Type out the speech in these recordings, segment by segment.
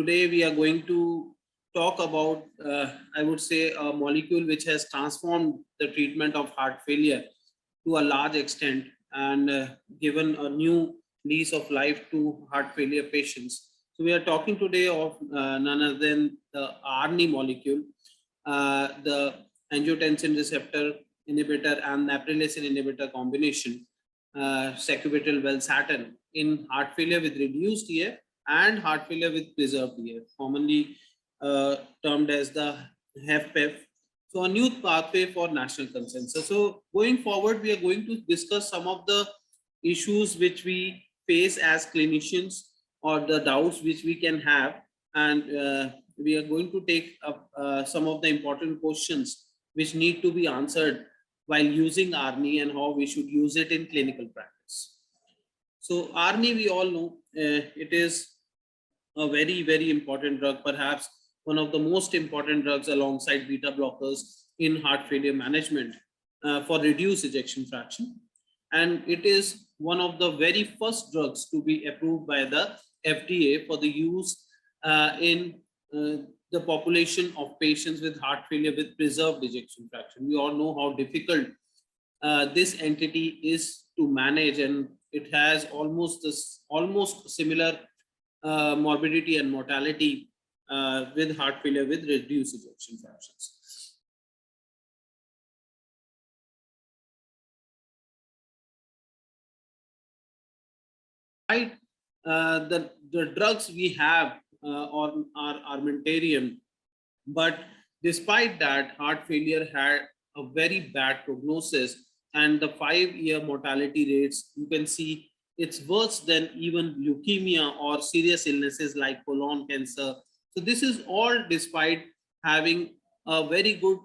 today we are going to talk about, I would say, a molecule which has transformed the treatment of heart failure to a large extent and given a new lease of life to heart failure patients. So we are talking today of none other than the ARNI molecule, the angiotensin receptor inhibitor and neprilysin inhibitor combination, sacubitril valsartan, in heart failure with reduced EF and heart failure with preserved EF, commonly termed as the HFpEF. So a new pathway for national consensus. So going forward, we are going to discuss some of the issues which we face as clinicians or the doubts which we can have, and we are going to take up some of the important questions which need to be answered while using ARNI and how we should use it in clinical practice. So ARNI, we all know, it is a very, very important drug, perhaps one of the most important drugs alongside beta blockers in heart failure management for reduced ejection fraction. And it is one of the very first drugs to be approved by the FDA for the use in the population of patients with heart failure with preserved ejection fraction. We all know how difficult this entity is to manage, and it has almost similar morbidity and mortality with heart failure with reduced ejection fractions. Right, the drugs we have are armamentarium, but despite that, heart failure had a very bad prognosis, and the 5-year mortality rates, you can see it's worse than even leukemia or serious illnesses like colon cancer. So this is all despite having a very good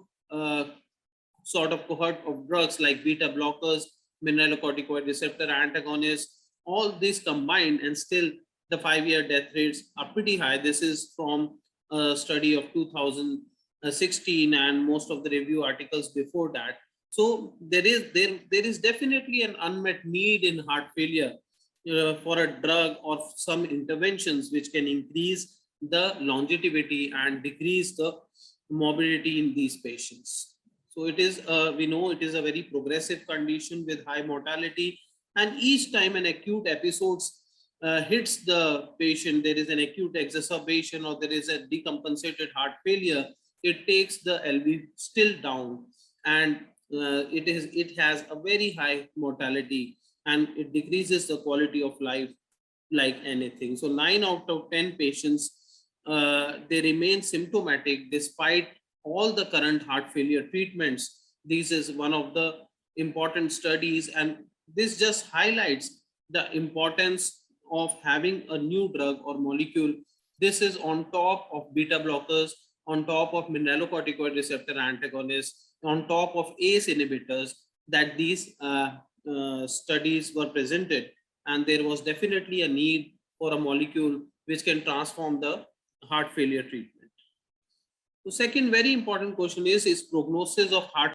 sort of cohort of drugs like beta blockers, mineralocorticoid receptor antagonists, all this combined, and still the 5-year death rates are pretty high. This is from a study of 2016 and most of the review articles before that. So there is definitely an unmet need in heart failure for a drug or some interventions which can increase the longevity and decrease the morbidity in these patients. So it is, we know it is a very progressive condition with high mortality, and each time an acute episode hits the patient, there is an acute exacerbation or there is a decompensated heart failure, it takes the LV still down, and it has a very high mortality, and it decreases the quality of life like anything. So 9 out of 10 patients, they remain symptomatic despite all the current heart failure treatments. This is one of the important studies, and this just highlights the importance of having a new drug or molecule. This is on top of beta blockers, on top of mineralocorticoid receptor antagonists, on top of ACE inhibitors, that these studies were presented, and there was definitely a need for a molecule which can transform the heart failure treatment. The second very important question is prognosis of heart.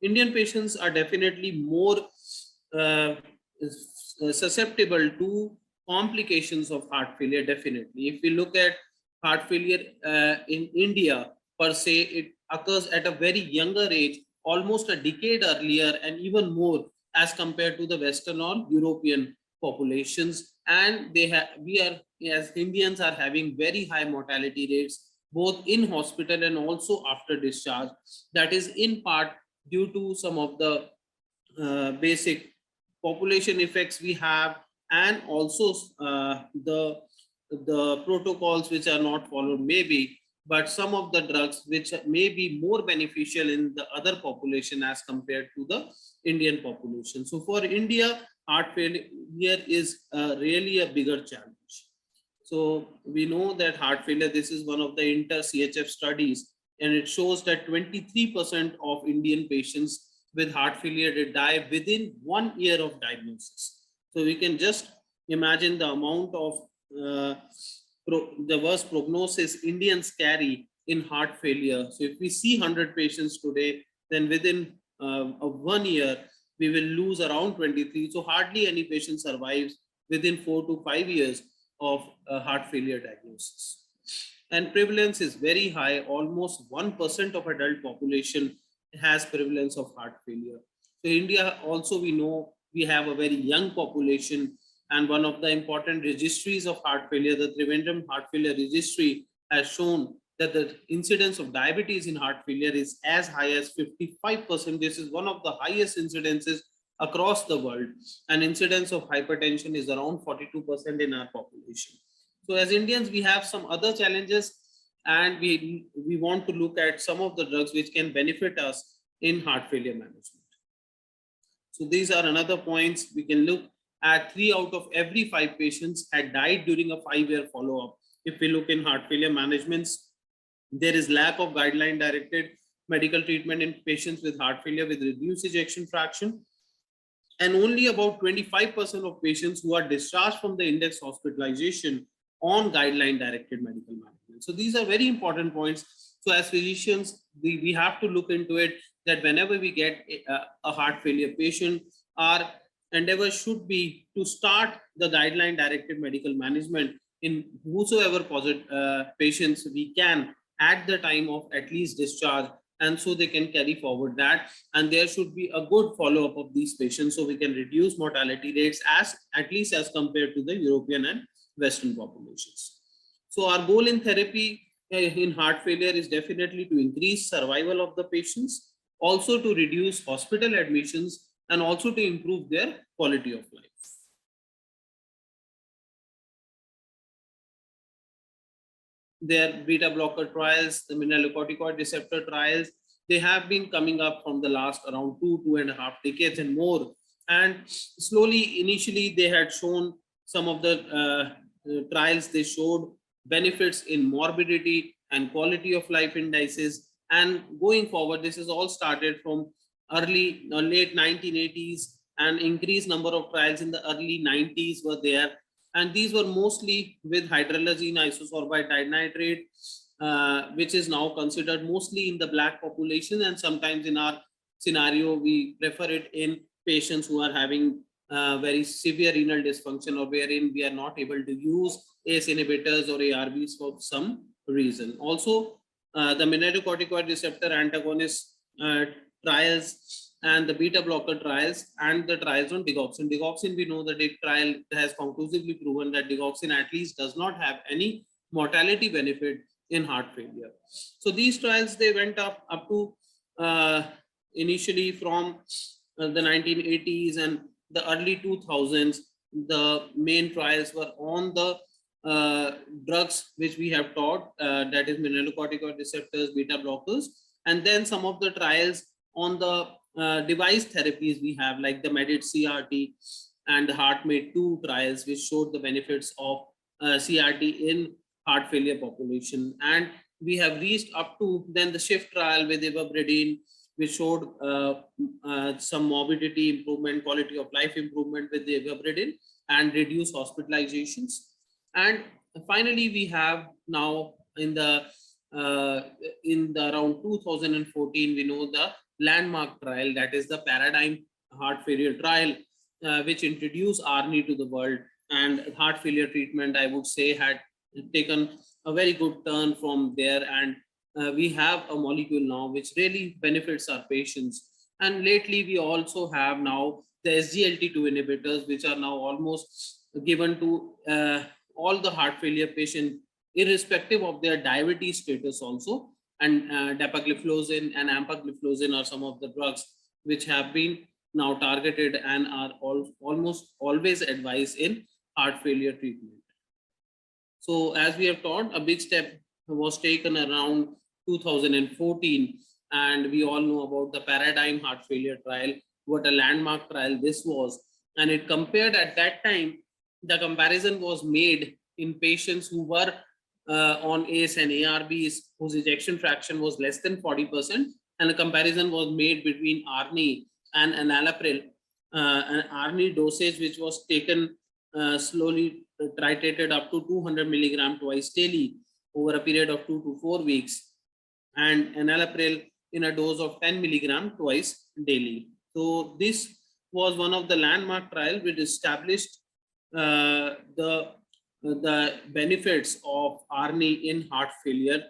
Indian patients are definitely more susceptible to complications of heart failure, definitely. If we look at heart failure in India, per se, it occurs at a very younger age, almost a decade earlier, and even more as compared to the Western or European populations. And we are, as Indians, are having very high mortality rates, both in hospital and also after discharge. That is in part due to some of the basic population effects we have, and also the protocols which are not followed maybe, but some of the drugs which may be more beneficial in the other population as compared to the Indian population. So for India, heart failure is really a bigger challenge. So we know that heart failure, this is one of the inter-CHF studies, and it shows that 23% of Indian patients with heart failure die within 1 year of diagnosis. So we can just imagine the amount of the worst prognosis Indians carry in heart failure. So if we see 100 patients today, then within 1 year, we will lose around 23. So hardly any patient survives within 4 to 5 years of heart failure diagnosis. And prevalence is very high. Almost 1% of adult population has prevalence of heart failure. So India also, we know we have a very young population, and one of the important registries of heart failure, the Trivandrum Heart Failure Registry, has shown that the incidence of diabetes in heart failure is as high as 55%. This is one of the highest incidences across the world, and incidence of hypertension is around 42% in our population. So as Indians, we have some other challenges, and we want to look at some of the drugs which can benefit us in heart failure management. So these are another points. We can look at 3 out of every 5 patients had died during a 5-year follow-up. If we look in heart failure management, there is lack of guideline directed medical treatment in patients with heart failure with reduced ejection fraction. And only about 25% of patients who are discharged from the index hospitalization on guideline directed medical management. So these are very important points. So as physicians, we have to look into it, that whenever we get a heart failure patient, our endeavor should be to start the guideline directed medical management in whosoever patients we can at the time of at least discharge, and so they can carry forward that, and there should be a good follow-up of these patients so we can reduce mortality rates as at least as compared to the European and Western populations. So our goal in therapy in heart failure is definitely to increase survival of the patients, also to reduce hospital admissions, and also to improve their quality of life. Their beta blocker trials, the mineralocorticoid receptor trials, they have been coming up from the last around 2.5 decades and more. And slowly, initially, they had shown some of the trials, they showed benefits in morbidity and quality of life indices. And going forward, this is all started from late 1980s, and increased number of trials in the early 90s were there. And these were mostly with hydralazine isosorbide dinitrate, which is now considered mostly in the Black population. And sometimes in our scenario, we prefer it in patients who are having very severe renal dysfunction, or wherein we are not able to use ACE inhibitors or ARBs for some reason. Also, the mineralocorticoid receptor antagonist trials and the beta blocker trials and the trials on digoxin. Digoxin, we know that a trial has conclusively proven that digoxin at least does not have any mortality benefit in heart failure. So these trials, they went up to initially from the 1980s and the early 2000s. The main trials were on the drugs which we have taught, that is mineralocorticoid receptors, beta blockers, and then some of the trials on the device therapies we have, like the MEDIT CRT and the HeartMate 2 trials, which showed the benefits of CRT in heart failure population. And we have reached up to then the SHIFT trial with ivabradine, which showed some morbidity improvement, quality of life improvement with the ivabradine, and reduced hospitalizations. And finally, we have now in the around 2014, we know the landmark trial, that is the paradigm heart failure trial, which introduced ARNI to the world. And heart failure treatment, I would say, had taken a very good turn from there. And we have a molecule now which really benefits our patients. And lately, we also have now the SGLT2 inhibitors, which are now almost given to all the heart failure patients, irrespective of their diabetes status also. And dapagliflozin and empagliflozin are some of the drugs which have been now targeted and are almost always advised in heart failure treatment. So as we have taught, a big step was taken around 2014, and we all know about the paradigm heart failure trial, what a landmark trial this was. And it compared at that time, the comparison was made in patients who were on ACE and ARBs, whose ejection fraction was less than 40%, and a comparison was made between ARNI and enalapril, an ARNI dosage which was taken slowly titrated up to 200 milligram twice daily over a period of 2 to 4 weeks, and enalapril in a dose of 10 milligram twice daily. So this was one of the landmark trials which established the benefits of ARNI in heart failure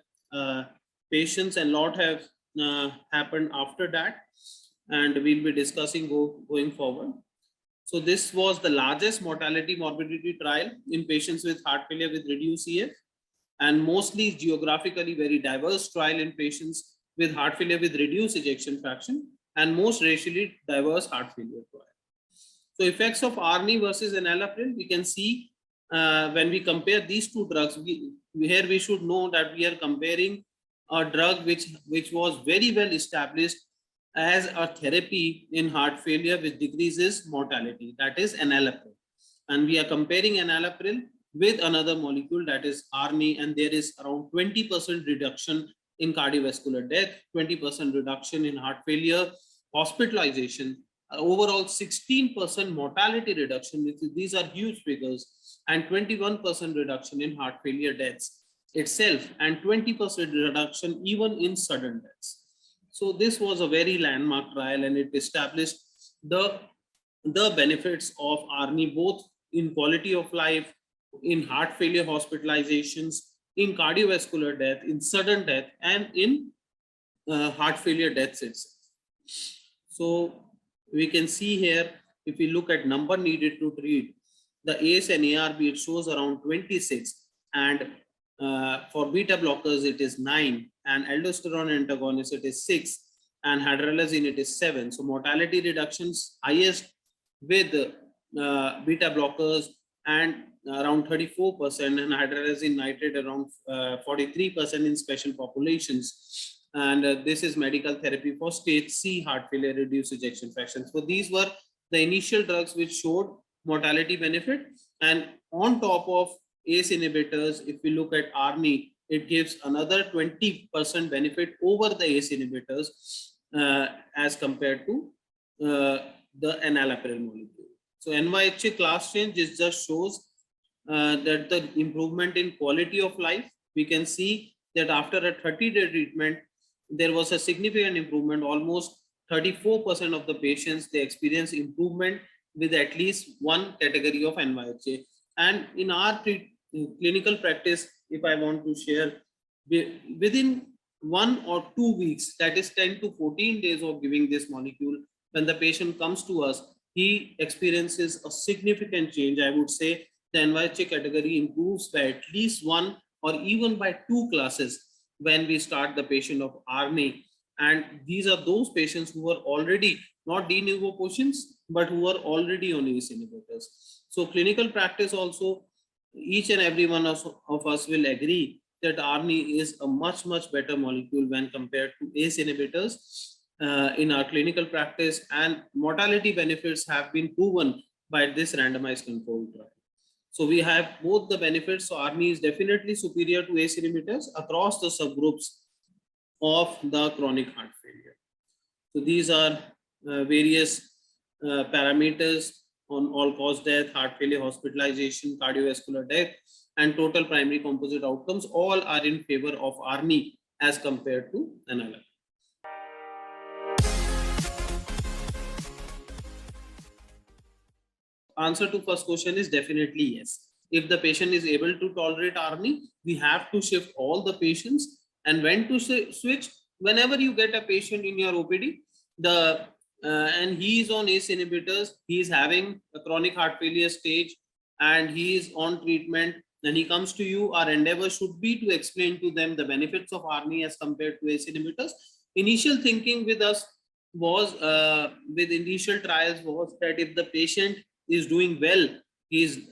patients, and lot have happened after that, and we'll be discussing going forward. So this was the largest mortality morbidity trial in patients with heart failure with reduced EF, and mostly geographically very diverse trial in patients with heart failure with reduced ejection fraction, and most racially diverse heart failure trial. So effects of ARNI versus enalapril, we can see when we compare these two drugs, here we should know that we are comparing a drug which was very well established as a therapy in heart failure which decreases mortality, that is enalapril. And we are comparing enalapril with another molecule, that is ARNI, and there is around 20% reduction in cardiovascular death, 20% reduction in heart failure, hospitalization, overall 16% mortality reduction. These are huge figures, and 21% reduction in heart failure deaths itself, and 20% reduction even in sudden deaths. So this was a very landmark trial, and it established the benefits of ARNI both in quality of life, in heart failure hospitalizations, in cardiovascular death, in sudden death, and in heart failure deaths itself. So we can see here, if we look at number needed to treat, the ACE and ARB, it shows around 26, and for beta blockers it is 9, and aldosterone antagonist it is 6, and hydralazine it is 7. So mortality reductions highest with beta blockers and around 34%, and hydralazine nitrate around 43% in special populations. And this is medical therapy for stage C heart failure, reduced ejection fraction. So these were the initial drugs which showed mortality benefit, and on top of ACE inhibitors, if we look at ARNI, it gives another 20% benefit over the ACE inhibitors as compared to the enalapril molecule. So NYHA class change just shows that the improvement in quality of life. We can see that after a 30-day treatment, there was a significant improvement. Almost 34% of the patients, they experience improvement with at least one category of NYHA. And in our clinical practice, if I want to share, within 1 or 2 weeks, that is 10 to 14 days of giving this molecule, when the patient comes to us, he experiences a significant change. I would say the NYHA category improves by at least 1 or even by 2 classes when we start the patient of ARNI. And these are those patients who are already not de novo patients, but who are already on ACE inhibitors. So clinical practice also, each and every one of us will agree that ARNI is a much, much better molecule when compared to ACE inhibitors in our clinical practice, and mortality benefits have been proven by this randomized controlled trial. So we have both the benefits. So ARNI is definitely superior to ACE inhibitors across the subgroups of the chronic heart failure. So these are various parameters on all-cause death, heart failure hospitalization, cardiovascular death, and total primary composite outcomes. All are in favor of ARNI as compared to enalapril. Answer to first question is definitely yes. If the patient is able to tolerate ARNI, we have to shift all the patients. And when to switch? Whenever you get a patient in your OPD, and he is on ACE inhibitors, he is having a chronic heart failure stage, and he is on treatment, and he comes to you, our endeavor should be to explain to them the benefits of ARNI as compared to ACE inhibitors. Initial thinking with us was, with initial trials, was that if the patient is doing well, he is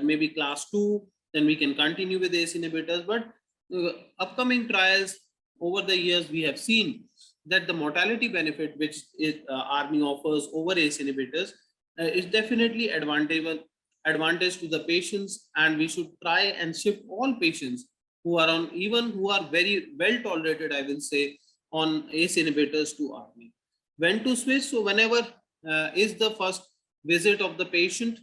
maybe class 2, then we can continue with ACE inhibitors. But upcoming trials over the years, we have seen that the mortality benefit which ARNI offers over ACE inhibitors is definitely advantage to the patients, and we should try and shift all patients who are on, even who are very well tolerated, I will say, on ACE inhibitors to ARNI. When to switch? So whenever is the first visit of the patient,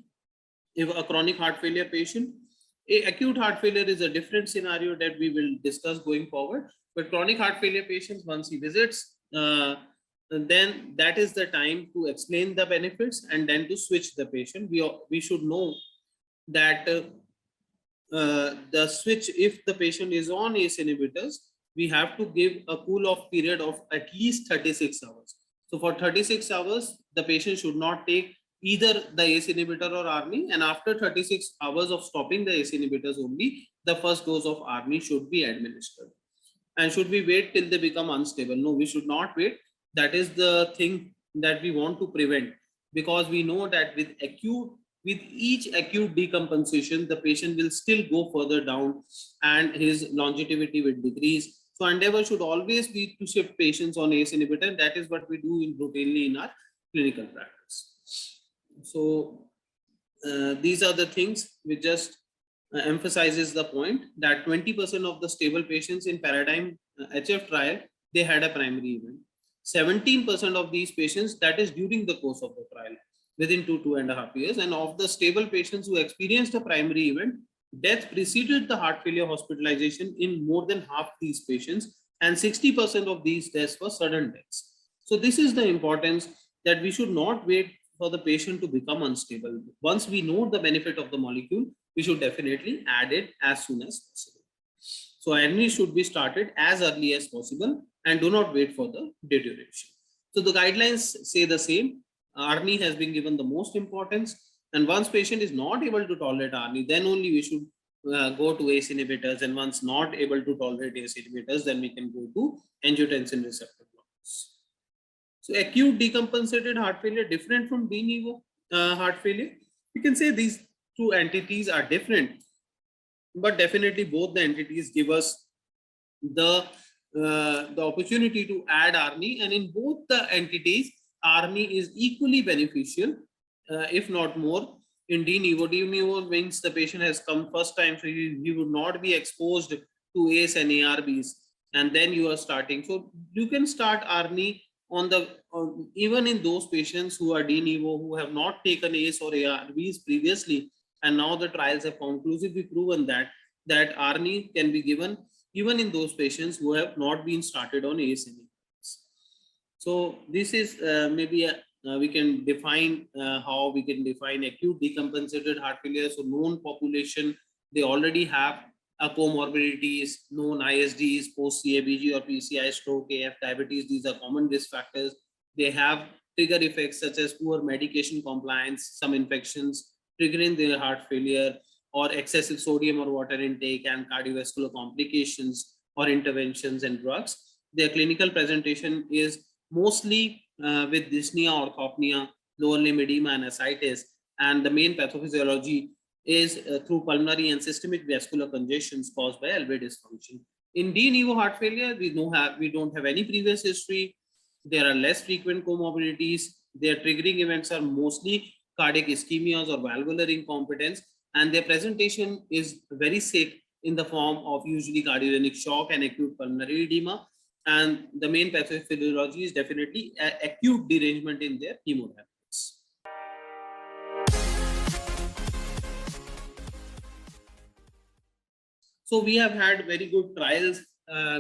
if a chronic heart failure patient. Acute heart failure is a different scenario that we will discuss going forward. But chronic heart failure patients, once he visits then that is the time to explain the benefits and then to switch the patient. We should know that the switch, if the patient is on ACE inhibitors, we have to give a cool off period of at least 36 hours. So for 36 hours, the patient should not take either the ACE inhibitor or ARNI, and after 36 hours of stopping the ACE inhibitors only, the first dose of ARNI should be administered. And should we wait till they become unstable? No, we should not wait. That is the thing that we want to prevent, because we know that with each acute decompensation, the patient will still go further down and his longevity will decrease. So endeavor should always be to shift patients on ACE inhibitor. That is what we do routinely in our clinical practice. So these are the things which just emphasizes the point that 20% of the stable patients in paradigm HF trial, they had a primary event. 17% of these patients, that is during the course of the trial, within 2.5 years. And of the stable patients who experienced a primary event, death preceded the heart failure hospitalization in more than half these patients, and 60% of these deaths were sudden deaths. So this is the importance, that we should not wait for the patient to become unstable. Once we know the benefit of the molecule, we should definitely add it as soon as possible. So ARNI should be started as early as possible and do not wait for the deterioration. So the guidelines say the same. ARNI has been given the most importance, and once patient is not able to tolerate ARNI, then only we should go to ACE inhibitors, and once not able to tolerate ACE inhibitors, then we can go to angiotensin receptor blockers. So acute decompensated heart failure different from de novo heart failure. We can say these two entities are different, but definitely both the entities give us the opportunity to add ARNI, and in both the entities, ARNI is equally beneficial, if not more. In de novo means the patient has come first time, so he would not be exposed to ACE and ARBs, and then you are starting. So you can start ARNI even in those patients who are de novo, who have not taken ACE or ARBs previously, and now the trials have conclusively proven that ARNI can be given even in those patients who have not been started on ACE inhibitors. So this is maybe we can define how we can define acute decompensated heart failure. So known population, they already have comorbidities, known ISDs, post-CABG or PCI, stroke, AF, diabetes. These are common risk factors. They have trigger effects such as poor medication compliance, some infections triggering their heart failure, or excessive sodium or water intake and cardiovascular complications or interventions and drugs. Their clinical presentation is mostly with dyspnea, orthopnea, lower limb edema, and ascites, and the main pathophysiology is through pulmonary and systemic vascular congestions caused by LV dysfunction. In de novo heart failure, we don't have any previous history. There are less frequent comorbidities. Their triggering events are mostly cardiac ischemias or valvular incompetence, and their presentation is very sick in the form of usually cardiogenic shock and acute pulmonary edema. And the main pathophysiology is definitely acute derangement in their hemodynamics. So we have had very good trials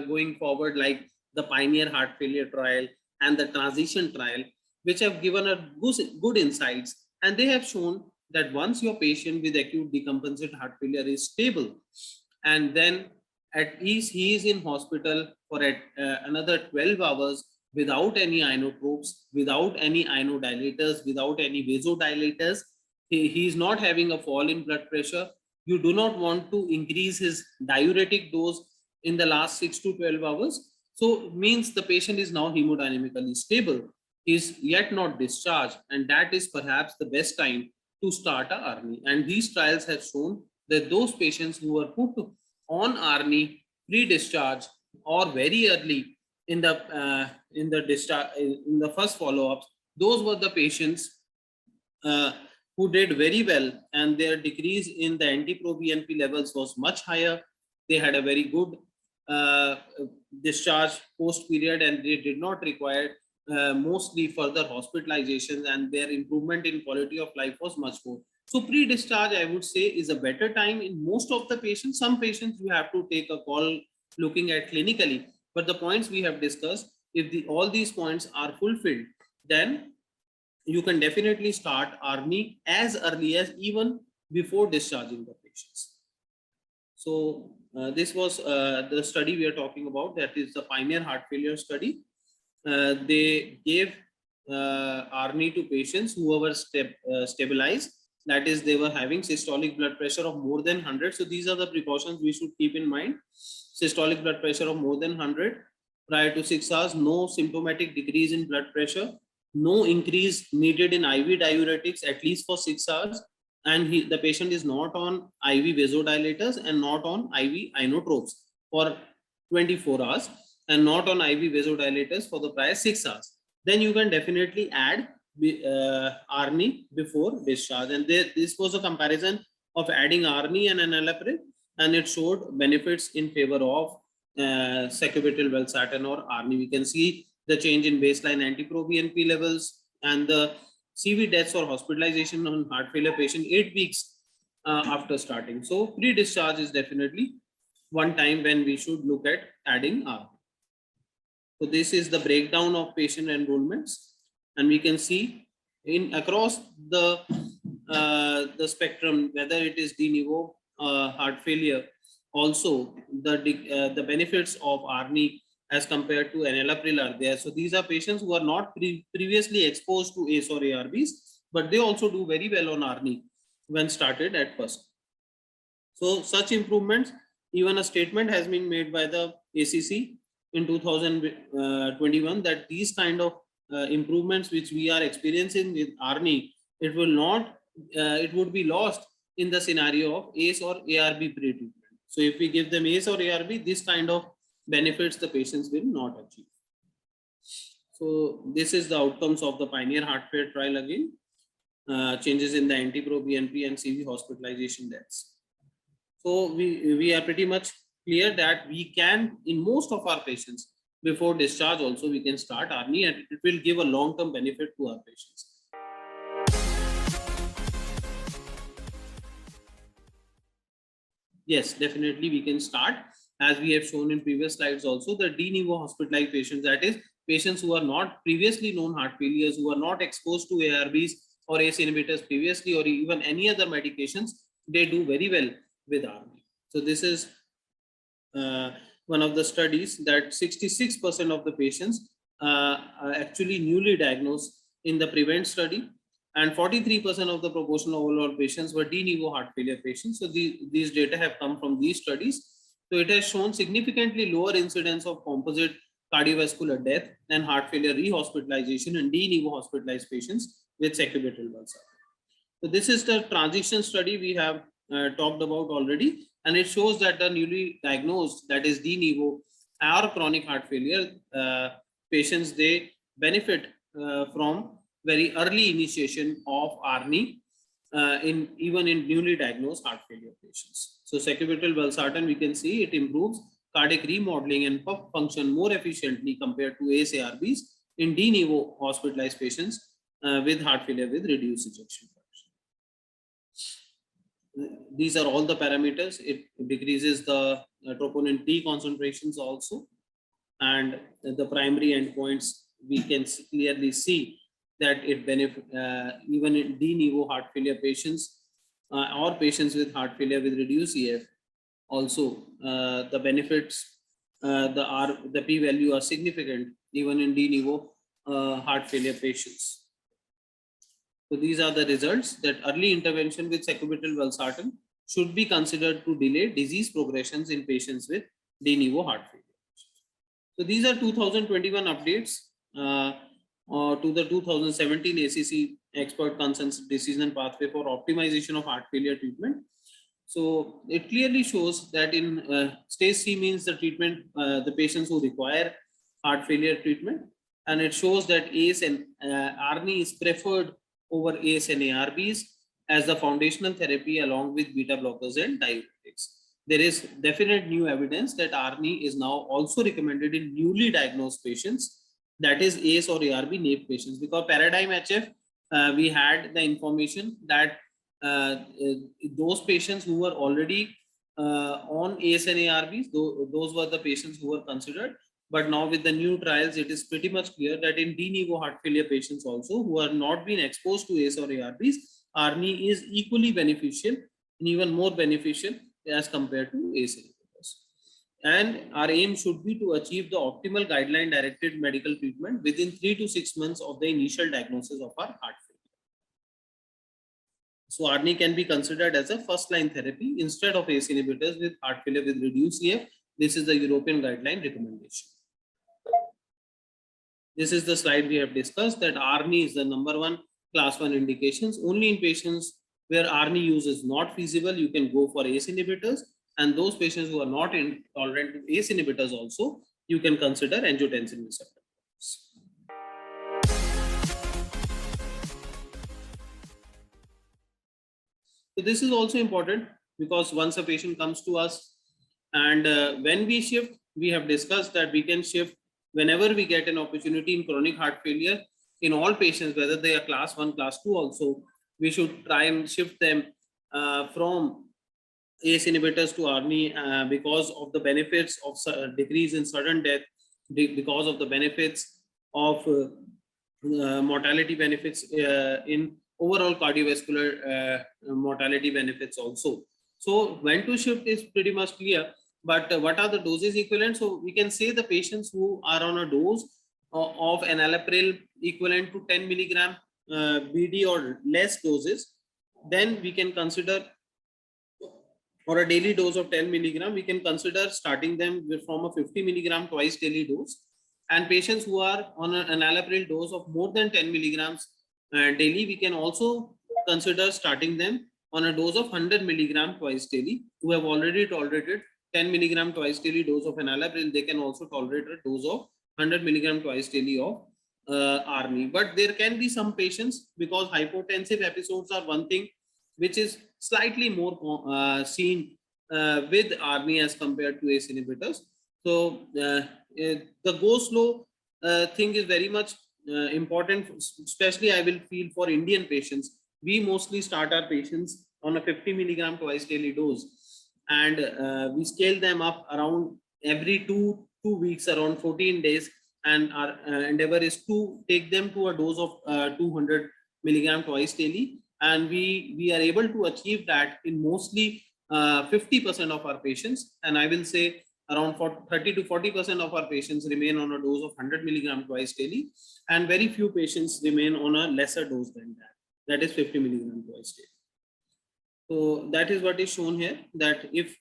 going forward, like the Pioneer Heart Failure trial and the Transition trial, which have given us good insights. And they have shown that once your patient with acute decompensated heart failure is stable, and then at least he is in hospital for another 12 hours without any inotropes, without any inodilators, without any vasodilators, he is not having a fall in blood pressure. You do not want to increase his diuretic dose in the last 6 to 12 hours. So means the patient is now hemodynamically stable, is yet not discharged, and that is perhaps the best time to start a ARNI. And these trials have shown that those patients who were put on ARNI pre-discharge or very early in the first follow-ups, those were the patients who did very well, and their decrease in the NT-proBNP levels was much higher. They had a very good discharge post period, and they did not require mostly further hospitalizations, and their improvement in quality of life was much more. So pre-discharge, I would say, is a better time in most of the patients. Some patients you have to take a call looking at clinically, but the points we have discussed, if all these points are fulfilled, then you can definitely start ARNI as early as even before discharging the patients. So this was the study we are talking about, that is the pioneer heart failure study. They gave ARNI to patients who were stabilized, that is they were having systolic blood pressure of more than 100. So these are the precautions we should keep in mind. Systolic blood pressure of more than 100 prior to 6 hours, no symptomatic decrease in blood pressure, no increase needed in IV diuretics at least for 6 hours, and the patient is not on IV vasodilators and not on IV inotropes for 24 hours and not on IV vasodilators for the prior 6 hours, then you can definitely add ARNI before discharge. And this was a comparison of adding ARNI and enalapril, and it showed benefits in favor of sacubitril valsartan or ARNI. We can see the change in baseline anti-proBNP levels and the CV deaths or hospitalization on heart failure patient 8 weeks after starting. So pre-discharge is definitely one time when we should look at adding ARNI. So this is the breakdown of patient enrollments, and we can see in across the spectrum, whether it is de novo heart failure, also the benefits of ARNI as compared to enalapril are there. So these are patients who are not previously exposed to ACE or ARBs, but they also do very well on ARNI when started at first. So such improvements, even a statement has been made by the ACC in 2021 that these kind of improvements which we are experiencing with ARNI, it would be lost in the scenario of ACE or ARB pre-treatment. So if we give them ACE or ARB, this kind of benefits the patients will not achieve. So this is the outcomes of the pioneer heart failure trial again, changes in the anti-proBNP and CV hospitalization deaths. So we are pretty much clear that we can, in most of our patients, before discharge also we can start ARNI, and it will give a long-term benefit to our patients. Yes, definitely we can start, as we have shown in previous slides also, the de novo hospitalized patients, that is patients who are not previously known heart failures, who are not exposed to ARBs or ACE inhibitors previously, or even any other medications, they do very well with ARNI. So this is one of the studies that 66% of the patients are actually newly diagnosed in the PREVENT study, and 43% of the proportion of overall patients were de novo heart failure patients. So these data have come from these studies. So it has shown significantly lower incidence of composite cardiovascular death and heart failure rehospitalization in de novo hospitalized patients with sacubitril valsartan. So this is the transition study we have talked about already, and it shows that the newly diagnosed, that is de novo or chronic heart failure patients, they benefit from very early initiation of ARNI even in newly diagnosed heart failure patients. So sacubitril valsartan, we can see it improves cardiac remodeling and pump function more efficiently compared to ACE ARBs in de novo hospitalized patients with heart failure with reduced ejection fraction. These are all the parameters. It decreases the troponin T concentrations also, and the primary endpoints we can clearly see that it benefit even in de novo heart failure patients or patients with heart failure with reduced EF. Also, the benefits, the p-value are significant even in de novo heart failure patients. So these are the results, that early intervention with sacubitril valsartan should be considered to delay disease progressions in patients with de novo heart failure. So these are 2021 updates to the 2017 ACC expert consensus decision pathway for optimization of heart failure treatment. So it clearly shows that in stage C means the treatment, the patients who require heart failure treatment, and it shows that ACE and ARNI is preferred over ACE and ARBs as the foundational therapy along with beta blockers and diuretics. There is definite new evidence that ARNI is now also recommended in newly diagnosed patients, that is ACE or ARB naive patients, because paradigm HF, we had the information that those patients who were already on ACE and ARBs, those were the patients who were considered But now with the new trials, it is pretty much clear that in de novo heart failure patients also who are not been exposed to ACE or ARBs, ARNI is equally beneficial and even more beneficial as compared to ACE inhibitors. And our aim should be to achieve the optimal guideline directed medical treatment within 3 to 6 months of the initial diagnosis of our heart failure. So ARNI can be considered as a first line therapy instead of ACE inhibitors with heart failure with reduced EF. This is the European guideline recommendation. This is the slide we have discussed, that ARNI is the number one class 1 indications. Only in patients where ARNI use is not feasible, you can go for ACE inhibitors. And those patients who are not intolerant to ACE inhibitors also, you can consider angiotensin receptor. So this is also important because once a patient comes to us and when we shift, we have discussed that we can shift whenever we get an opportunity in chronic heart failure in all patients, whether they are class 1, class 2 also, we should try and shift them from ACE inhibitors to ARNI because of the benefits of decrease in sudden death, because of the benefits of mortality benefits in overall cardiovascular mortality benefits also. So when to shift is pretty much clear, but what are the doses equivalent? So we can say the patients who are on a dose of enalapril equivalent to 10 milligram BD or less doses, then we can consider, for a daily dose of 10 milligram, we can consider starting them from a 50 milligram twice daily dose. And patients who are on an enalapril dose of more than 10 milligrams daily, we can also consider starting them on a dose of 100 milligram twice daily. Who have already tolerated 10 milligram twice daily dose of enalapril, they can also tolerate a dose of 100 milligram twice daily of ARNI. But there can be some patients, because hypotensive episodes are one thing which is slightly more seen with ARNI as compared to ACE inhibitors. So the go slow thing is very much important, especially I will feel for Indian patients. We mostly start our patients on a 50 milligram twice daily dose, and we scale them up around every two weeks, around 14 days, and our endeavor is to take them to a dose of 200 milligram twice daily, and we are able to achieve that in mostly 50% of our patients, and I will say around 30 to 40% of our patients remain on a dose of 100 milligram twice daily, and very few patients remain on a lesser dose than that, that is 50 milligram twice daily. So that is what is shown here, that if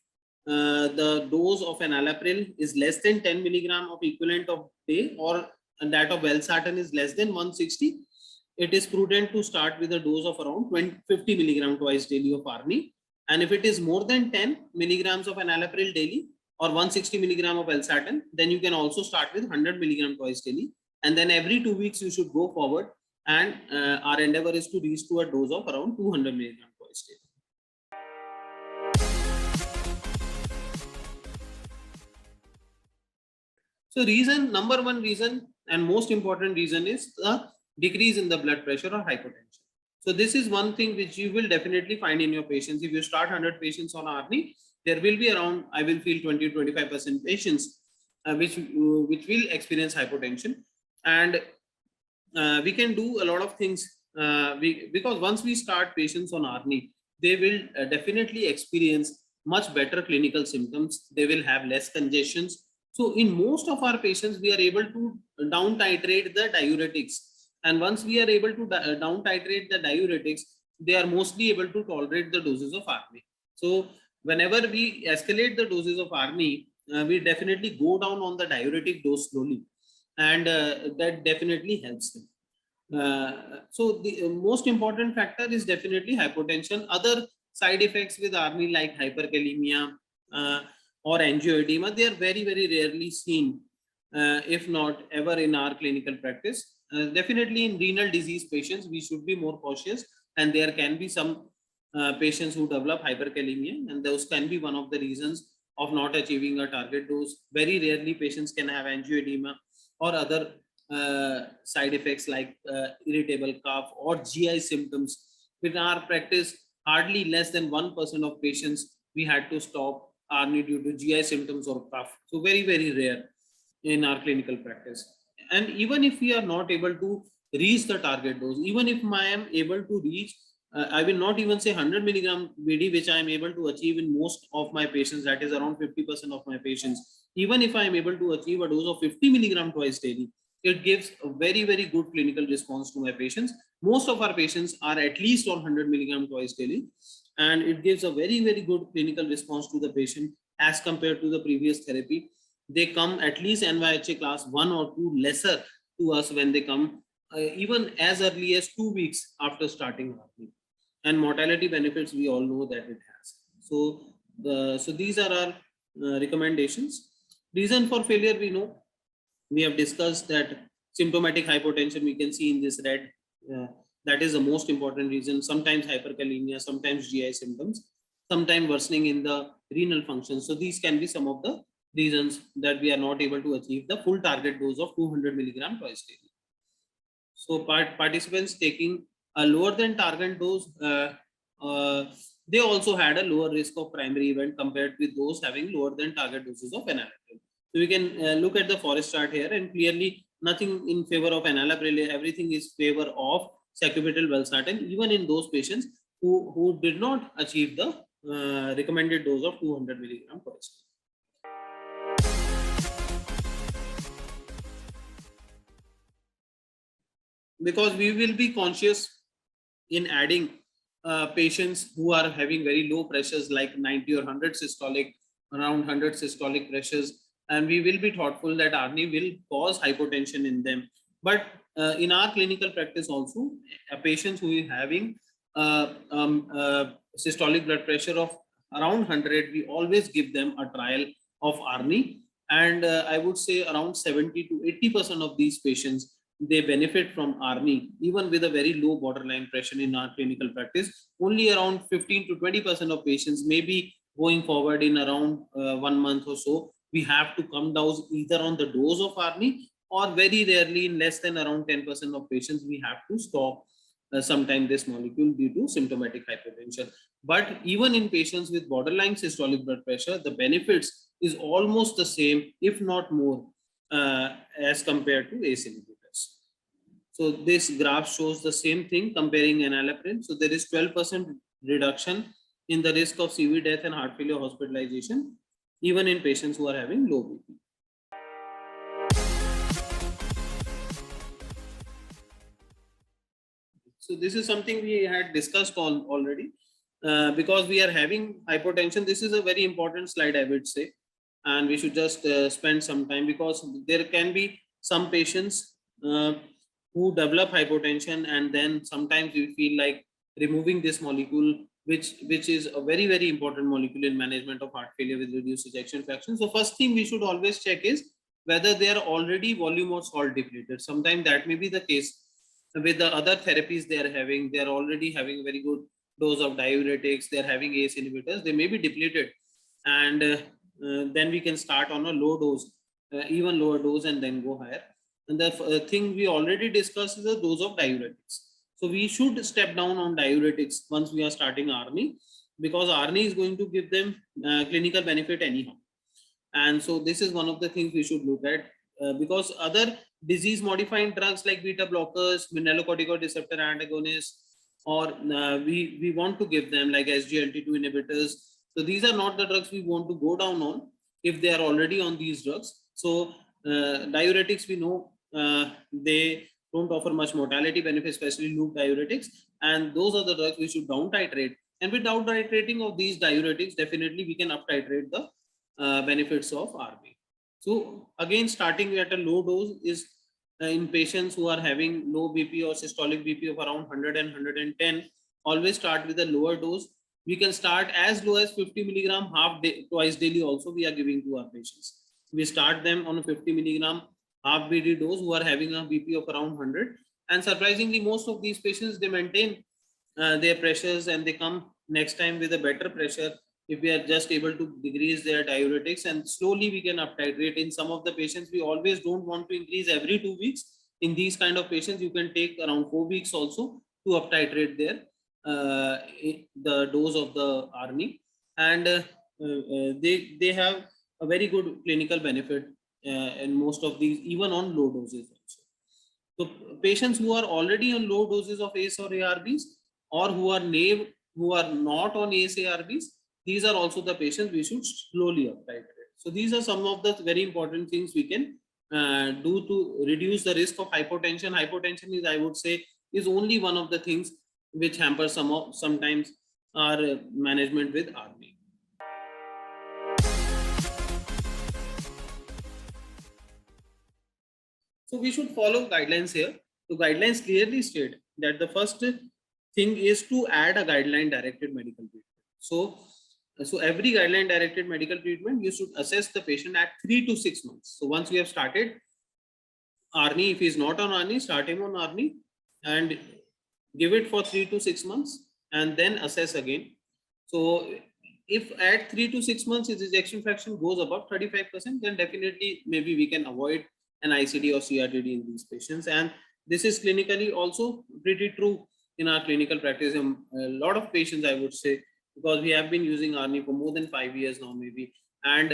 the dose of enalapril is less than 10 milligram of equivalent of day, or that of valsartan is less than 160, it is prudent to start with a dose of around 50 milligram twice daily of ARNI. And if it is more than 10 milligrams of enalapril daily or 160 milligram of valsartan, then you can also start with 100 milligram twice daily. And then every 2 weeks you should go forward, and our endeavor is to reach to a dose of around 200 milligram twice daily. So number one reason and most important reason is the decrease in the blood pressure or hypertension. So this is one thing which you will definitely find in your patients. If you start 100 patients on ARNI, there will be around, I will feel 20 to 25% patients which will experience hypotension. And we can do a lot of things because once we start patients on ARNI, they will definitely experience much better clinical symptoms. They will have less congestions. So in most of our patients, we are able to down titrate the diuretics. And once we are able to down titrate the diuretics, they are mostly able to tolerate the doses of ARNI. So whenever we escalate the doses of ARNI, we definitely go down on the diuretic dose slowly. And that definitely helps them. So the most important factor is definitely hypotension. Other side effects with ARNI like hyperkalemia or angioedema, they are very, very rarely seen, if not ever in our clinical practice. Definitely in renal disease patients, we should be more cautious, and there can be some patients who develop hyperkalemia, and those can be one of the reasons of not achieving a target dose. Very rarely patients can have angioedema or other side effects like irritable cough or GI symptoms. In our practice, hardly less than 1% of patients we had to stop ARNI due to GI symptoms or cough. So very, very rare. in our clinical practice. And even if we are not able to reach the target dose, even if I am able to reach, I will not even say 100 milligram BD, which I am able to achieve in most of my patients, that is around 50% of my patients. Even if I am able to achieve a dose of 50 milligram twice daily, it gives a very, very good clinical response to my patients. Most of our patients are at least on 100 milligram twice daily, and it gives a very, very good clinical response to the patient as compared to the previous therapy. They come at least NYHA class 1 or 2 lesser to us when they come, even as early as 2 weeks after starting ARNI. And mortality benefits, we all know that it has. So these are our recommendations. Reason for failure, we know, we have discussed that symptomatic hypotension we can see in this red. That is the most important reason. Sometimes hyperkalemia, sometimes GI symptoms, sometimes worsening in the renal function. So these can be some of the reasons that we are not able to achieve the full target dose of 200 milligram twice daily. So participants taking a lower than target dose, they also had a lower risk of primary event compared with those having lower than target doses of enalapril. So we can look at the forest chart here, and clearly nothing in favor of enalapril. Everything is favor of sacubitril valsartan, even in those patients who did not achieve the recommended dose of 200 milligram per day. Because we will be conscious in adding patients who are having very low pressures like 90 or 100 systolic, around 100 systolic pressures, and we will be thoughtful that ARNI will cause hypotension in them. But in our clinical practice also, patients who are having systolic blood pressure of around 100, we always give them a trial of ARNI, and I would say around 70 to 80% of these patients, they benefit from ARNI, even with a very low borderline pressure in our clinical practice. Only around 15 to 20% of patients may be going forward in around 1 month or so. We have to come down either on the dose of ARNI, or very rarely in less than around 10% of patients, we have to stop sometime this molecule due to symptomatic hypertension. But even in patients with borderline systolic blood pressure, the benefits is almost the same, if not more, as compared to ACE inhibitors. So this graph shows the same thing comparing enalapril. So there is 12% reduction in the risk of CV death and heart failure hospitalization, even in patients who are having low BP. So this is something we had discussed already. Because we are having hypotension, this is a very important slide, I would say, and we should just spend some time, because there can be some patients who develop hypotension, and then sometimes we feel like removing this molecule, which is a very, very important molecule in management of heart failure with reduced ejection fraction. So first thing we should always check is whether they are already volume or salt depleted. Sometimes that may be the case with the other therapies they are having. They are already having very good dose of diuretics, they are having ACE inhibitors, they may be depleted, and then we can start on a low dose, even lower dose, and then go higher. And the thing we already discussed is the dose of diuretics. So we should step down on diuretics once we are starting ARNI, because ARNI is going to give them clinical benefit anyhow. And so this is one of the things we should look at, because other disease modifying drugs like beta blockers, mineralocorticoid receptor antagonists, or we want to give them like SGLT2 inhibitors. So these are not the drugs we want to go down on if they are already on these drugs. So diuretics, we know they don't offer much mortality benefit, especially loop diuretics, and those are the drugs we should down titrate. And with down titrating of these diuretics, definitely we can up titrate the benefits of ARNI. So again, starting at a low dose is in patients who are having low BP or systolic BP of around 100 and 110, always start with a lower dose. We can start as low as 50 milligram twice daily also we are giving to our patients. We start them on a 50 milligram half BD dose who are having a BP of around 100. And surprisingly, most of these patients, they maintain their pressures, and they come next time with a better pressure if we are just able to decrease their diuretics, and slowly we can up titrate. In some of the patients, we always don't want to increase every 2 weeks. In these kind of patients, you can take around 4 weeks also to up titrate their the dose of the ARNI, and they have a very good clinical benefit in most of these, even on low doses also. So patients who are already on low doses of ACE or ARBs, or who are who are not on ACE ARBs, these are also the patients we should slowly up titrate. So these are some of the very important things we can do to reduce the risk of hypotension. Hypotension is, I would say, is only one of the things which hampers sometimes our management with ARNI. So we should follow guidelines here. The guidelines clearly state that the first thing is to add a guideline directed medical treatment. So every guideline directed medical treatment, you should assess the patient at 3 to 6 months. So once we have started ARNI, if he is not on ARNI, start him on ARNI and give it for 3 to 6 months and then assess again. So if at 3 to 6 months his ejection fraction goes above 35%, then definitely maybe we can avoid an ICD or CRTD in these patients. And this is clinically also pretty true in our clinical practice. A lot of patients, I would say, because we have been using ARNI for more than 5 years now, maybe, and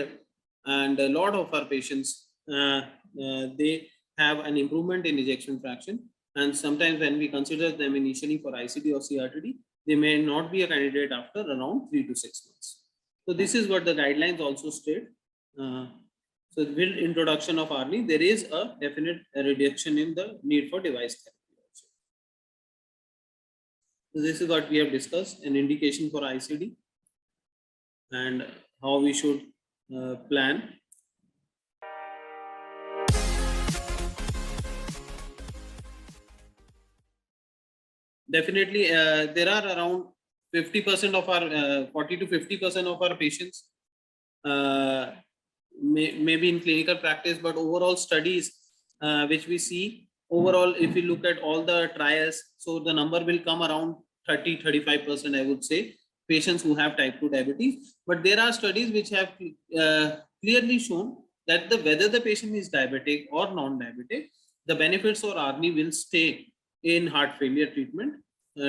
a lot of our patients, they have an improvement in ejection fraction. And sometimes when we consider them initially for ICD or CRTD, they may not be a candidate after around 3 to 6 months. So this is what the guidelines also state. So with introduction of ARNI, there is a definite reduction in the need for device therapy also. So this is what we have discussed, an indication for ICD and how we should plan. Definitely, there are around 50% of our 40 to 50% of our patients maybe in clinical practice, but overall studies which we see overall, if we look at all the trials, so the number will come around 30-35%, I would say, patients who have type 2 diabetes. But there are studies which have clearly shown that whether the patient is diabetic or non-diabetic, the benefits of ARNI will stay in heart failure treatment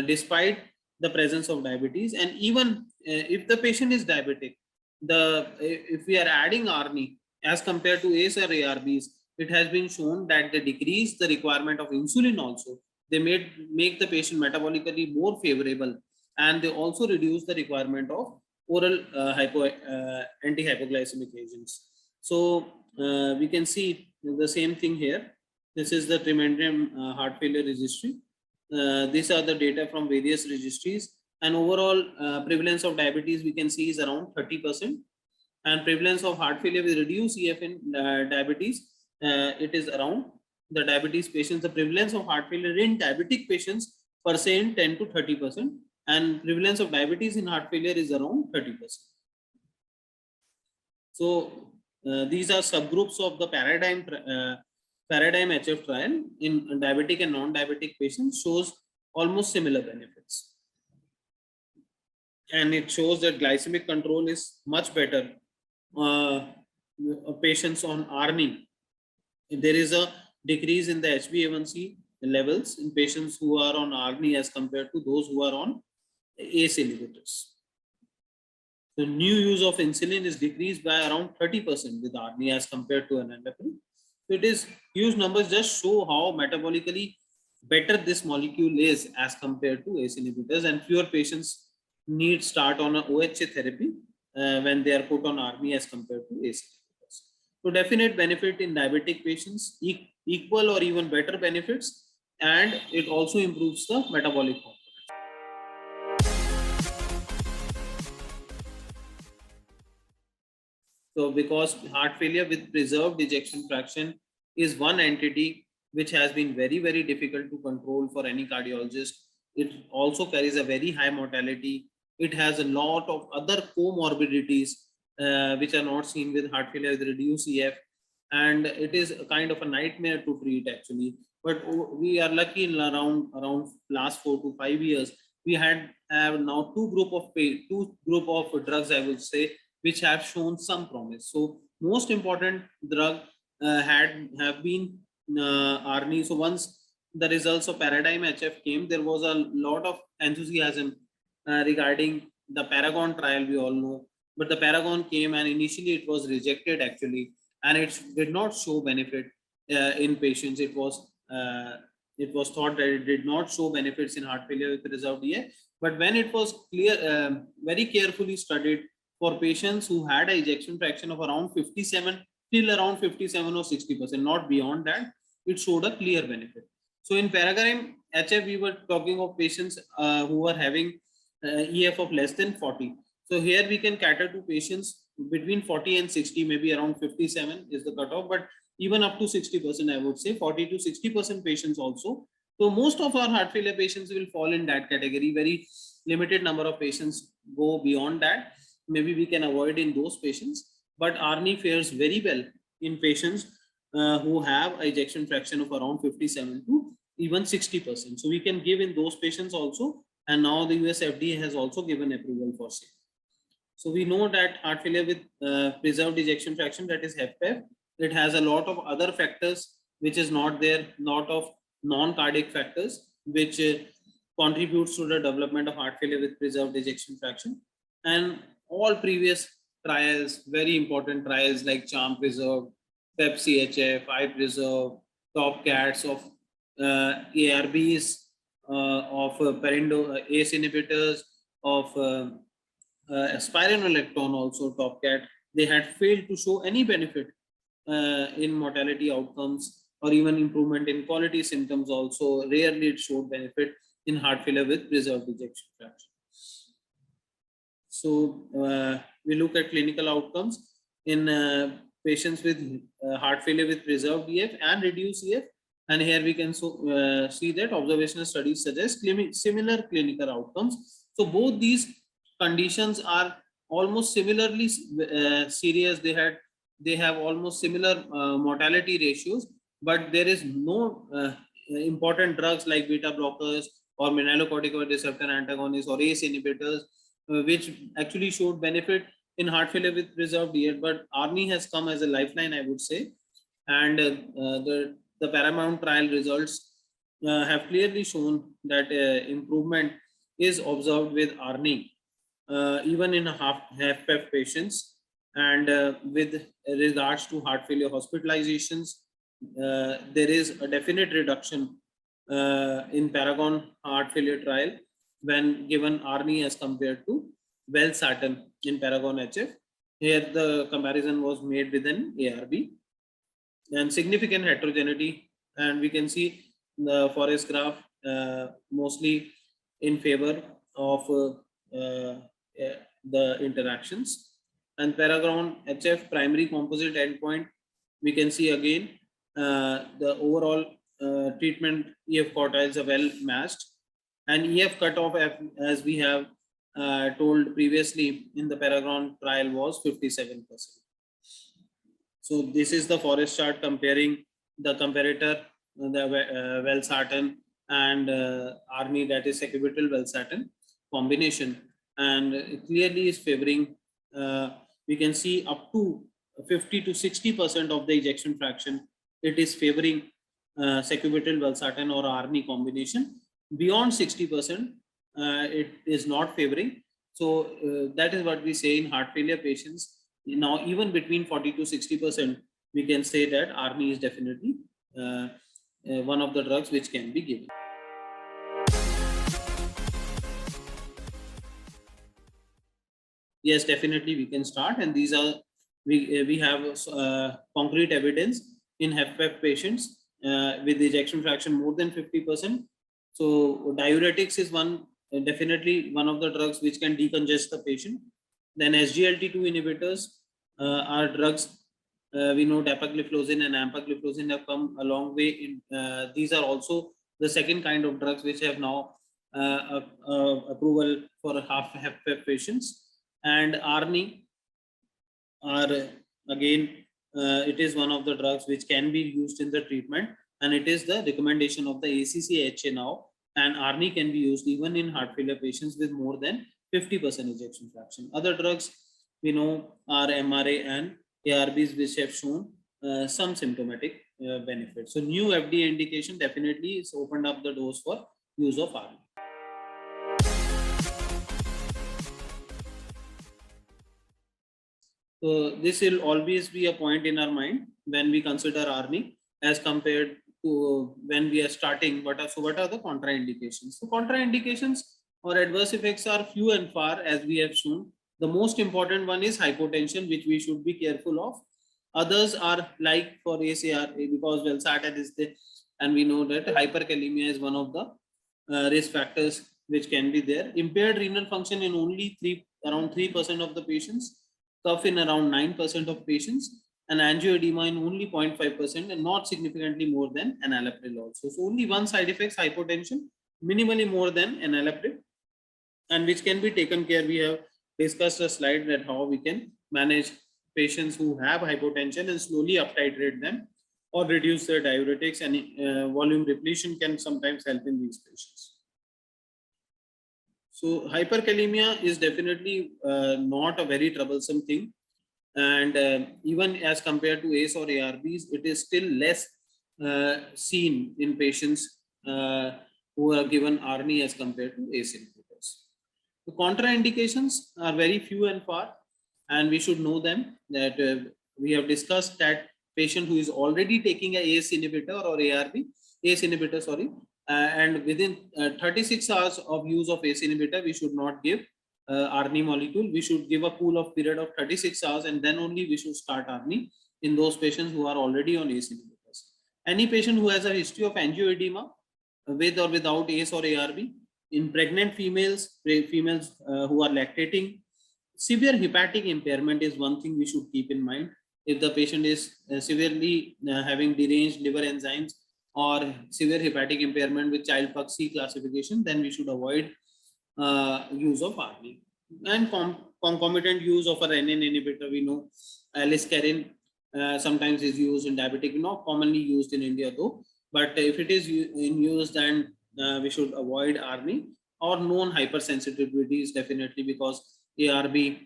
despite the presence of diabetes. And even if the patient is diabetic, if we are adding ARNI as compared to ACE or ARBs, it has been shown that they decrease the requirement of insulin also. They make the patient metabolically more favorable, and they also reduce the requirement of oral anti-hypoglycemic agents. So we can see the same thing here. This is the Tremendum heart failure registry. These are the data from various registries. And overall prevalence of diabetes we can see is around 30%. And prevalence of heart failure with reduced EF in diabetes, it is around the diabetes patients, the prevalence of heart failure in diabetic patients per se in 10 to 30%. And prevalence of diabetes in heart failure is around 30%. So these are subgroups of the paradigm HF trial in diabetic and non-diabetic patients, shows almost similar benefits. And it shows that glycemic control is much better. Patients on ARNI, there is a decrease in the HbA1c levels in patients who are on ARNI as compared to those who are on ACE inhibitors. The new use of insulin is decreased by around 30% with ARNI as compared to enalapril. So it is huge numbers, just show how metabolically better this molecule is as compared to ACE inhibitors, and fewer patients need start on a OHA therapy when they are put on ARNI as compared to ACE inhibitors. So definite benefit in diabetic patients, equal or even better benefits, and it also improves the metabolic component. So because heart failure with preserved ejection fraction is one entity which has been very, very difficult to control for any cardiologist. It also carries a very high mortality. It has a lot of other comorbidities which are not seen with heart failure with reduced EF. And it is a kind of a nightmare to treat actually. But we are lucky in around last 4 to 5 years, we have now two group of drugs, I would say, which have shown some promise. So most important drug have been ARNI. So once the results of Paradigm HF came, there was a lot of enthusiasm regarding the Paragon trial, we all know. But the Paragon came and initially it was rejected actually. and it did not show benefit in patients. It was thought that it did not show benefits in heart failure with preserved EF. But when it was very carefully studied for patients who had an ejection fraction of around 57, till around 57 or 60%, not beyond that, it showed a clear benefit. So in paradigm HF, we were talking of patients who were having EF of less than 40. So here we can cater to patients between 40 and 60, maybe around 57 is the cutoff, but even up to 60%, I would say 40 to 60% patients also. So most of our heart failure patients will fall in that category. Very limited number of patients go beyond that. Maybe we can avoid in those patients, but ARNI fares very well in patients who have a ejection fraction of around 57 to even 60%. So we can give in those patients also, and now the US FDA has also given approval for sale. So we know that heart failure with preserved ejection fraction, that is HFpEF, it has a lot of other factors which is not there, lot of non-cardiac factors which contributes to the development of heart failure with preserved ejection fraction. And all previous trials, very important trials like CHARM preserved, PEP-CHF, iPreserve, TopCats of ARBs, of Perindo ACE inhibitors, of spironolactone also TopCat, they had failed to show any benefit in mortality outcomes or even improvement in quality symptoms also. Rarely it showed benefit in heart failure with preserved ejection fraction. So we look at clinical outcomes in patients with heart failure with preserved EF and reduced EF. And here we can see that observational studies suggest similar clinical outcomes. So both these conditions are almost similarly serious. They have almost similar mortality ratios, but there is no important drugs like beta blockers or mineralocorticoid receptor antagonists or ACE inhibitors which actually showed benefit in heart failure with preserved EF. But ARNI has come as a lifeline, I would say, and the Paramount trial results have clearly shown that improvement is observed with ARNI even in HFpEF patients. And with regards to heart failure hospitalizations, there is a definite reduction in Paragon heart failure trial when given ARNI as compared to valsartan in Paragon HF. Here the comparison was made with an ARB, and significant heterogeneity, and we can see the forest graph mostly in favor of the interactions. And Paragon HF primary composite endpoint, we can see again the overall treatment EF quartiles are well matched, and EF cutoff, as we have told previously in the Paragon trial, was 57%. So this is the forest chart comparing the comparator, the valsartan and ARNI, that is sacubitril valsartan combination, and it clearly is favoring. We can see up to 50 to 60% of the ejection fraction, it is favoring sacubitril valsartan or ARNI combination. Beyond 60%, it is not favoring. So that is what we say in heart failure patients. Now, even between 40 to 60%, we can say that ARNI is definitely one of the drugs which can be given. Yes, definitely we can start, and these are we have concrete evidence in HFpEF patients with ejection fraction more than 50%. So diuretics is definitely one of the drugs which can decongest the patient. Then SGLT2 inhibitors are drugs. We know dapagliflozin and empagliflozin have come a long way. These are also the second kind of drugs which have now approval for HFpEF patients. And ARNI are again, it is one of the drugs which can be used in the treatment, and it is the recommendation of the ACC/HA now. And ARNI can be used even in heart failure patients with more than 50% ejection fraction. Other drugs we know are MRA and ARBs, which have shown some symptomatic benefit. So new FDA indication definitely is opened up the doors for use of ARNI. So this will always be a point in our mind when we consider ARNI as compared to when we are starting. What are the contraindications? So contraindications or adverse effects are few and far, as we have shown. The most important one is hypotension, which we should be careful of. Others are like for ACR, because valsartan is there, and we know that hyperkalemia is one of the risk factors which can be there. Impaired renal function in only around 3% of the patients, cough in around 9% of patients, and angioedema in only 0.5%, and not significantly more than enalapril also. So only one side effects, hypotension, minimally more than enalapril, and which can be taken care. We have discussed a slide that how we can manage patients who have hypotension and slowly up titrate them or reduce their diuretics, and volume depletion can sometimes help in these patients. So hyperkalemia is definitely not a very troublesome thing, and even as compared to ACE or ARBs, it is still less seen in patients who are given ARNI as compared to ACE inhibitors. The contraindications are very few and far, and we should know them. That we have discussed that patient who is already taking a ACE inhibitor or ACE inhibitor, sorry, and within 36 hours of use of ACE inhibitor, we should not give ARNI molecule. We should give a cool off period of 36 hours, and then only we should start ARNI in those patients who are already on ACE inhibitors. Any patient who has a history of angioedema with or without ACE or ARB, in pregnant females who are lactating, severe hepatic impairment is one thing we should keep in mind. If the patient is severely having deranged liver enzymes or severe hepatic impairment with child-pug C classification, then we should avoid use of ARNI. And concomitant use of a renin inhibitor, we know aliskiren sometimes is used in diabetic, not commonly used in India though, but if it is in use, then we should avoid ARNI or known hypersensitivities definitely, because ARB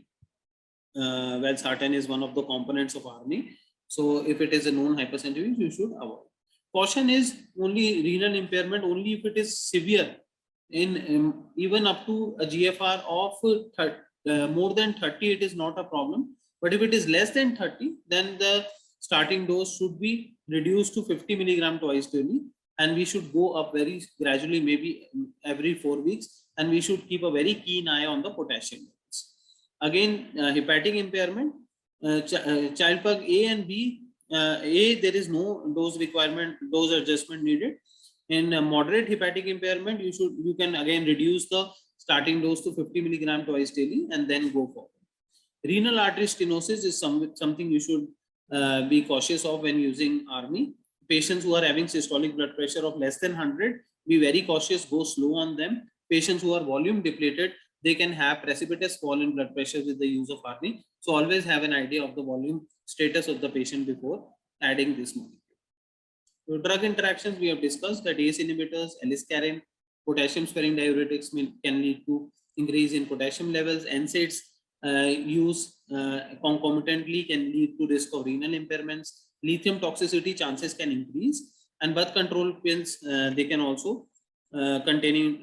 valsartan is one of the components of ARNI. So if it is a known hypersensitivity, you should avoid. Caution is only renal impairment only if it is severe, in even up to a GFR of more than 30, it is not a problem. But if it is less than 30, then the starting dose should be reduced to 50 milligram twice daily, and we should go up very gradually, maybe every 4 weeks, and we should keep a very keen eye on the potassium levels. Again, hepatic impairment, child-pug A and B. A, there is no dose adjustment needed. In moderate hepatic impairment, you can again reduce the starting dose to 50 milligram twice daily and then go forward. Renal artery stenosis is something you should be cautious of when using ARNI. Patients who are having systolic blood pressure of less than 100, be very cautious, go slow on them. Patients who are volume depleted, they can have precipitous fall in blood pressure with the use of ARNI. So always have an idea of the volume status of the patient before adding this molecule. So drug interactions, we have discussed that ACE inhibitors, aliskiren, potassium sparing diuretics can lead to increase in potassium levels. NSAIDs use concomitantly can lead to risk of renal impairments. Lithium toxicity chances can increase, and birth control pills, they can also containing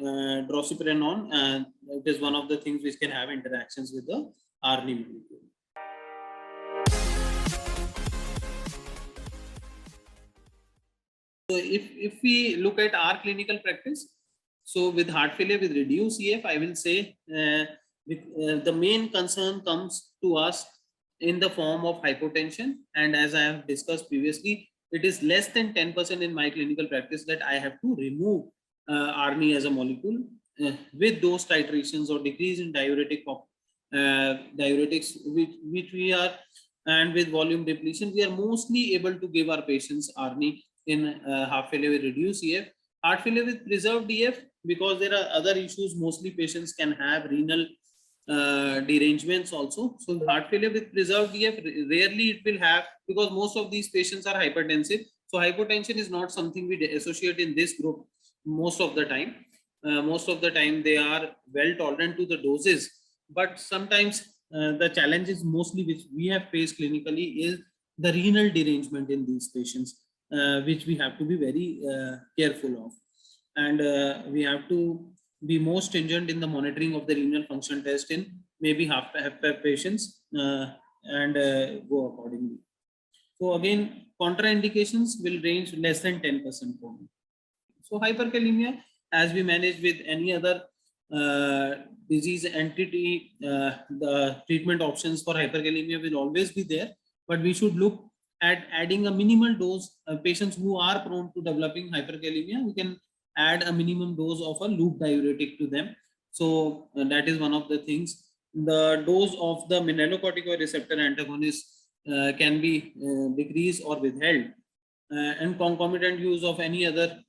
drospirenone, and it is one of the things which can have interactions with the ARNI molecule. So if we look at our clinical practice, so with heart failure with reduced EF, I will say the main concern comes to us in the form of hypotension, and as I have discussed previously, it is less than 10% in my clinical practice that I have to remove ARNI as a molecule with dose titrations or decrease in diuretics which we are, and with volume depletion, we are mostly able to give our patients ARNI in heart failure with reduced EF. Heart failure with preserved EF, because there are other issues, mostly patients can have renal derangements also. So heart failure with preserved EF, rarely it will have, because most of these patients are hypertensive. So hypotension is not something we associate in this group most of the time. Most of the time they are well tolerant to the doses, but sometimes the challenge is mostly which we have faced clinically is the renal derangement in these patients, which we have to be very careful of, and we have to be most stringent in the monitoring of the renal function test in maybe HFpEF patients, and go accordingly. So again, contraindications will range less than 10% for me. So hyperkalemia, as we manage with any other disease entity, the treatment options for hyperkalemia will always be there, but we should look at adding a minimal dose. Patients who are prone to developing hyperkalemia, we can add a minimum dose of a loop diuretic to them. So that is one of the things. The dose of the mineralocorticoid receptor antagonist can be decreased or withheld, and concomitant use of any other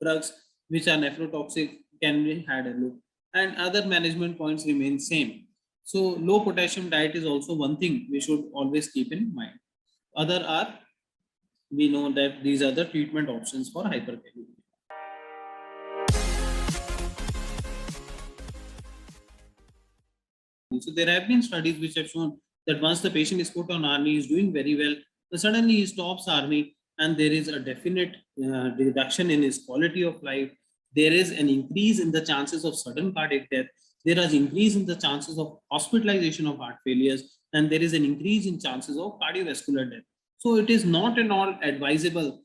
drugs which are nephrotoxic can be had a look, and other management points remain same. So low potassium diet is also one thing we should always keep in mind. Other are, we know that these are the treatment options for hyperkalemia. So there have been studies which have shown that once the patient is put on ARNI, is doing very well, then suddenly he stops ARNI and there is a definite reduction in his quality of life. There is an increase in the chances of sudden cardiac death. There is increase in the chances of hospitalization of heart failures, and there is an increase in chances of cardiovascular death. So it is not at all advisable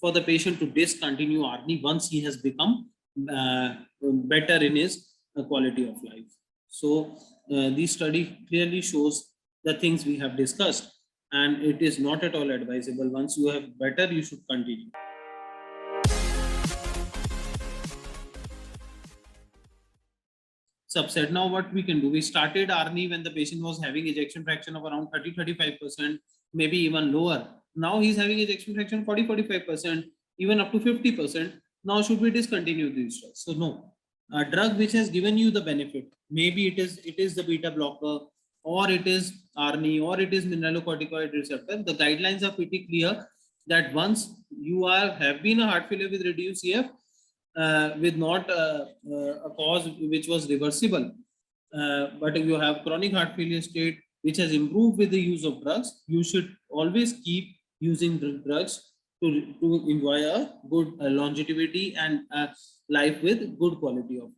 for the patient to discontinue ARNI once he has become better in his quality of life. So this study clearly shows the things we have discussed, and it is not at all advisable. Once you have better, you should continue. Subset. Now what we can do, we started ARNI when the patient was having ejection fraction of around 30-35%, maybe even lower. Now he's having ejection fraction 40-45%, even up to 50%. Now should we discontinue these drugs? So no. A drug which has given you the benefit, maybe it is the beta blocker, or it is ARNI, or it is mineralocorticoid receptor. The guidelines are pretty clear that once you have been a heart failure with reduced CF, with not a cause which was reversible, but you have chronic heart failure state which has improved with the use of drugs, you should always keep using drugs to enjoy a good longevity and life with good quality of life.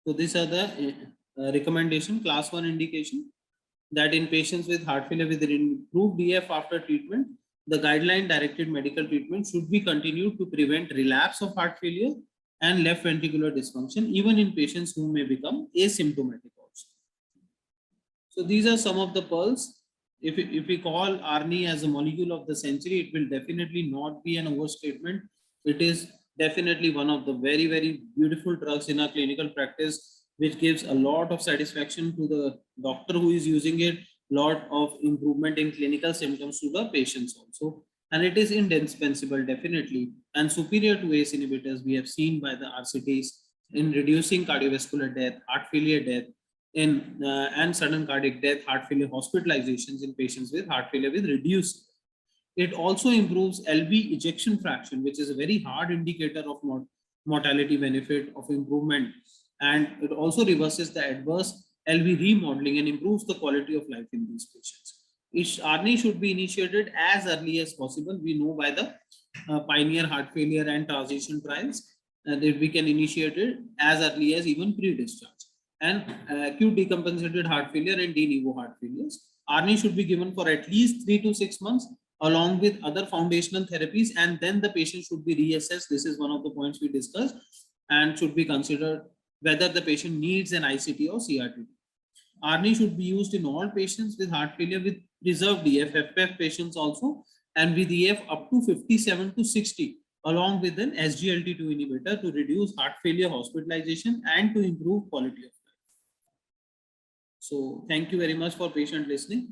So these are the recommendation, class 1 indication, that in patients with heart failure with improved EF after treatment, the guideline directed medical treatment should be continued to prevent relapse of heart failure and left ventricular dysfunction, even in patients who may become asymptomatic also. So these are some of the pearls. If we call ARNI as a molecule of the century, it will definitely not be an overstatement. It is definitely one of the very, very beautiful drugs in our clinical practice, which gives a lot of satisfaction to the doctor who is using it, lot of improvement in clinical symptoms to the patients also. And it is indispensable, definitely, and superior to ACE inhibitors we have seen by the RCTs in reducing cardiovascular death, heart failure death, and sudden cardiac death, heart failure hospitalizations in patients with heart failure with reduced. It also improves LV ejection fraction, which is a very hard indicator of mortality benefit of improvement. And it also reverses the adverse LV remodeling and improves the quality of life in these patients. ARNI should be initiated as early as possible. We know by the Pioneer heart failure and transition trials that we can initiate it as early as even pre-discharge. And acute decompensated heart failure and de novo heart failures, ARNI should be given for at least 3 to 6 months along with other foundational therapies, and then the patient should be reassessed. This is one of the points we discussed, and should be considered whether the patient needs an ICT or CRT. ARNI should be used in all patients with heart failure with preserved EF, HFpEF patients also, and with EF up to 57 to 60, along with an SGLT2 inhibitor to reduce heart failure hospitalization and to improve quality of life. So thank you very much for patient listening.